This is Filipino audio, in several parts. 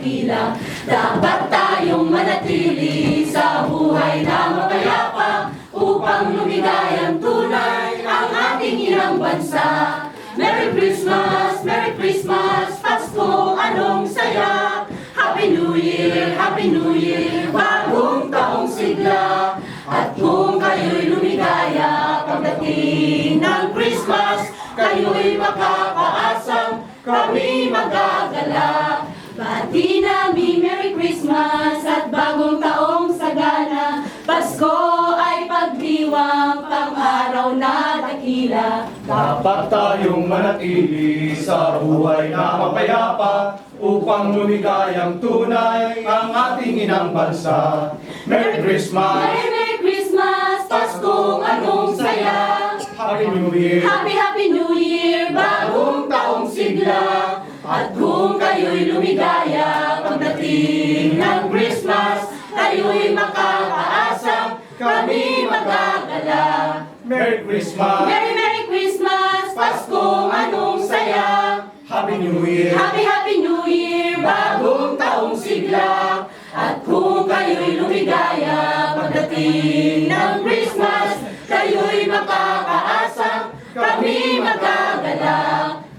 dakila. Dapat tayong manatili sa buhay na mapayapa upang lumigayang tunay ang ating inang bansa. Merry Christmas, Merry Christmas, Pasko, anong saya. Happy New Year, bagong taong sigla. At kung kayo'y lumigaya pagdating ng Christmas, kayo'y makakaasang kami magagala. Bati namin Merry Christmas at bagong taong sagana. Pasko ay pagdiwang, pang-araw na dakila. Dapat tayong manatili sa buhay na mapayapa upang lumigayang tunay ang ating inang bansa. Merry Christmas! Merry Christmas, Pasko, anong saya. Happy New Year! Happy New Year, bagong taong sigla. At kung kayo'y lumigaya pagdating ng Christmas, kayo'y makakaasang kami magagala. Merry Christmas! Merry Christmas, Pasko, anong saya. Happy New Year! Happy New Year, bagong taong sigla. At kung kayo'y lumigaya pagdating ng Christmas, kayo'y makakaasang kami magagala.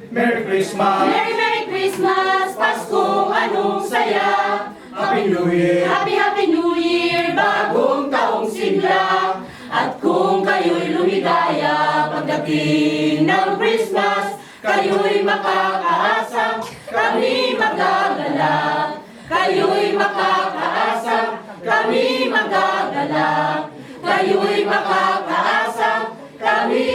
Merry Christmas! Merry Christmas, Pasko, anong saya. Happy New Year! Happy New Year, bagong taong sigla. At kung kayo'y lumigaya pagdating ng Christmas, kayo'y makakaasang kami magagala. Kayo'y makakaasang kami magagala. Kayo'y makakaasang kami